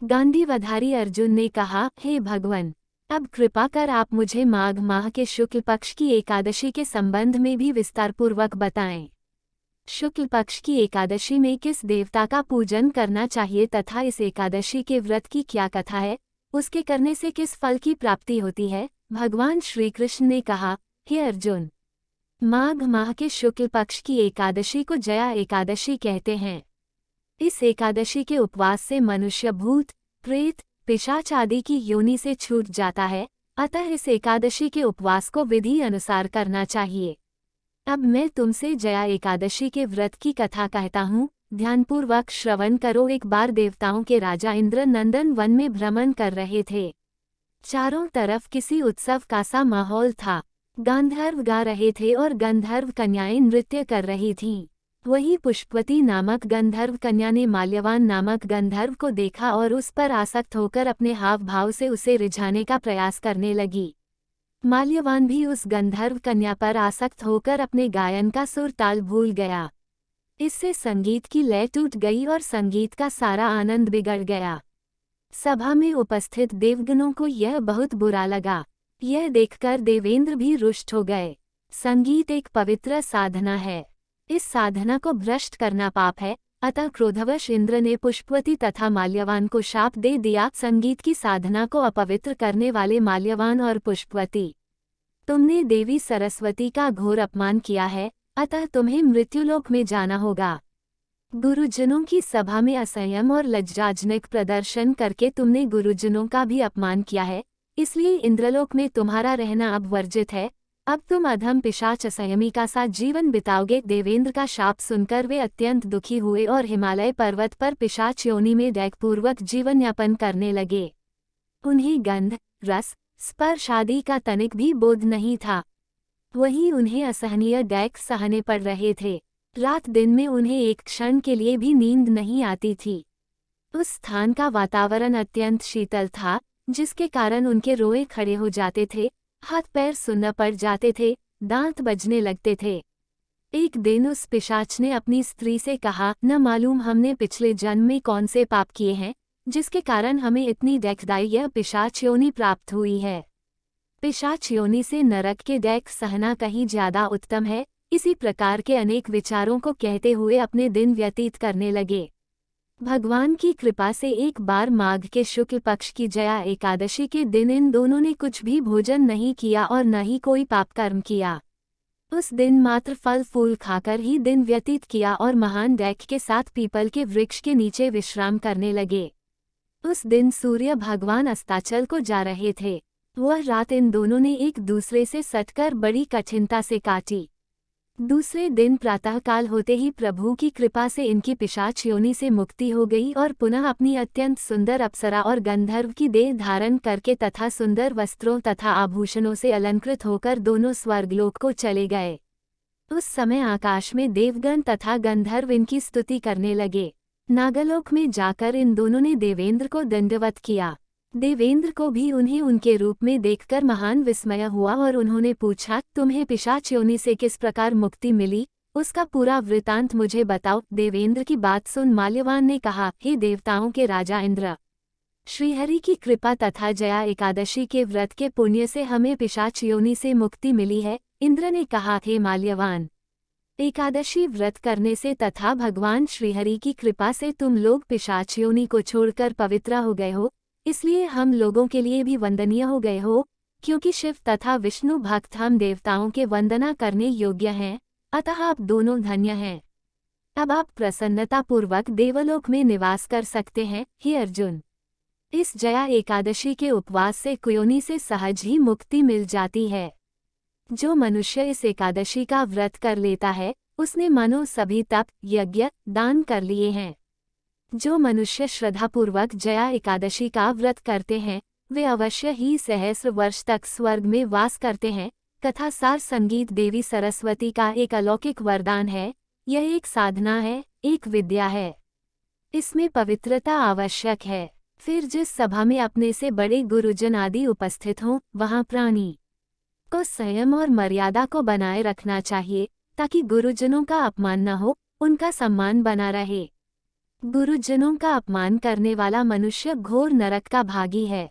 गांधीवधारी अर्जुन ने कहा, हे भगवान, अब कृपा कर आप मुझे माघ माह के शुक्ल पक्ष की एकादशी के संबंध में भी विस्तारपूर्वक बताएं। शुक्ल पक्ष की एकादशी में किस देवता का पूजन करना चाहिए तथा इस एकादशी के व्रत की क्या कथा है, उसके करने से किस फल की प्राप्ति होती है। भगवान श्री कृष्ण ने कहा, हे अर्जुन, माघ माह के शुक्ल पक्ष की एकादशी को जया एकादशी कहते हैं। इस एकादशी के उपवास से मनुष्य भूत, प्रेत, पिशाच आदि की योनि से छूट जाता है, अतः इस एकादशी के उपवास को विधि अनुसार करना चाहिए। अब मैं तुमसे जया एकादशी के व्रत की कथा कहता हूँ, ध्यानपूर्वक श्रवण करो। एक बार देवताओं के राजा इंद्र नंदन वन में भ्रमण कर रहे थे। चारों तरफ किसी उत्सव का सा माहौल था। गांधर्व गा रहे थे और गंधर्व कन्याएं नृत्य कर रही थीं। वहीं पुष्पवती नामक गंधर्व कन्या ने माल्यवान नामक गंधर्व को देखा और उस पर आसक्त होकर अपने हाव भाव से उसे रिझाने का प्रयास करने लगी। माल्यवान भी उस गंधर्व कन्या पर आसक्त होकर अपने गायन का सुर ताल भूल गया। इससे संगीत की लय टूट गई और संगीत का सारा आनंद बिगड़ गया। सभा में उपस्थित देवगणों को यह बहुत बुरा लगा। यह देखकर देवेंद्र भी रुष्ट हो गए। संगीत एक पवित्र साधना है। इस साधना को भ्रष्ट करना पाप है, अतः क्रोधवश इंद्र ने पुष्पवती तथा माल्यवान को शाप दे दिया। संगीत की साधना को अपवित्र करने वाले माल्यवान और पुष्पवती, तुमने देवी सरस्वती का घोर अपमान किया है, अतः तुम्हें मृत्युलोक में जाना होगा। गुरुजनों की सभा में असंयम और लज्जाजनक प्रदर्शन करके तुमने गुरुजनों का भी अपमान किया है, इसलिए इंद्रलोक में तुम्हारा रहना अब वर्जित है। अब तुम अधम पिशाच असंयमी का साथ जीवन बिताओगे। देवेंद्र का शाप सुनकर वे अत्यंत दुखी हुए और हिमालय पर्वत पर पिशाच योनि में दैकपूर्वक जीवन यापन करने लगे। उन्हें गंध, रस, स्पर्श आदि का तनिक भी बोध नहीं था। वहीं उन्हें असहनीय दैक सहने पड़ रहे थे। रात दिन में उन्हें एक क्षण के लिए भी नींद नहीं आती थी। उस स्थान का वातावरण अत्यंत शीतल था, जिसके कारण उनके रोए खड़े हो जाते थे, हाथ पैर सुन्न पड़ जाते थे, दांत बजने लगते थे। एक दिन उस पिशाच ने अपनी स्त्री से कहा, न मालूम हमने पिछले जन्म में कौन से पाप किए हैं, जिसके कारण हमें इतनी दैखदाई यह पिशाच योनि प्राप्त हुई है। पिशाच योनि से नरक के दैख सहना कहीं ज्यादा उत्तम है। इसी प्रकार के अनेक विचारों को कहते हुए अपने दिन व्यतीत करने लगे। भगवान की कृपा से एक बार माघ के शुक्ल पक्ष की जया एकादशी के दिन इन दोनों ने कुछ भी भोजन नहीं किया और न ही कोई पाप कर्म किया। उस दिन मात्र फल फूल खाकर ही दिन व्यतीत किया और महान दैख के साथ पीपल के वृक्ष के नीचे विश्राम करने लगे। उस दिन सूर्य भगवान अस्ताचल को जा रहे थे। वह रात इन दोनों ने एक दूसरे से सटकर बड़ी कठिनता से काटी। दूसरे दिन प्रातःकाल होते ही प्रभु की कृपा से इनकी पिशाच योनि से मुक्ति हो गई और पुनः अपनी अत्यंत सुंदर अप्सरा और गंधर्व की देह धारण करके तथा सुंदर वस्त्रों तथा आभूषणों से अलंकृत होकर दोनों स्वर्गलोक को चले गए। उस समय आकाश में देवगण तथा गंधर्व इनकी स्तुति करने लगे। नागलोक में जाकर इन दोनों ने देवेंद्र को दंडवत किया। देवेंद्र को भी उन्हें उनके रूप में देखकर महान विस्मय हुआ और उन्होंने पूछा, तुम्हें पिशाच योनि से किस प्रकार मुक्ति मिली, उसका पूरा वृतांत मुझे बताओ। देवेंद्र की बात सुन माल्यवान ने कहा, हे देवताओं के राजा इंद्र, श्रीहरि की कृपा तथा जया एकादशी के व्रत के पुण्य से हमें पिशाच योनि से मुक्ति मिली है। इंद्र ने कहा, हे माल्यवान, एकादशी व्रत करने से तथा भगवान श्रीहरि की कृपा से तुम लोग पिशाच योनि को छोड़कर पवित्र हो गए हो, इसलिए हम लोगों के लिए भी वंदनीय हो गए हो। क्योंकि शिव तथा विष्णु भक्त हम देवताओं के वंदना करने योग्य हैं, अतः आप दोनों धन्य हैं। अब आप प्रसन्नतापूर्वक देवलोक में निवास कर सकते हैं। हे अर्जुन, इस जया एकादशी के उपवास से कुयोनि से सहज ही मुक्ति मिल जाती है। जो मनुष्य इस एकादशी का व्रत कर लेता है, उसने मानो सभी तप, यज्ञ, दान कर लिए हैं। जो मनुष्य श्रद्धापूर्वक जया एकादशी का व्रत करते हैं, वे अवश्य ही सहस्र वर्ष तक स्वर्ग में वास करते हैं। कथा सार संगीत देवी सरस्वती का एक अलौकिक वरदान है। यह एक साधना है, एक विद्या है। इसमें पवित्रता आवश्यक है। फिर जिस सभा में अपने से बड़े गुरुजन आदि उपस्थित हों, वहाँ प्राणी को संयम और मर्यादा को बनाए रखना चाहिए, ताकि गुरुजनों का अपमान न हो, उनका सम्मान बना रहे। गुरुजनों का अपमान करने वाला मनुष्य घोर नरक का भागी है।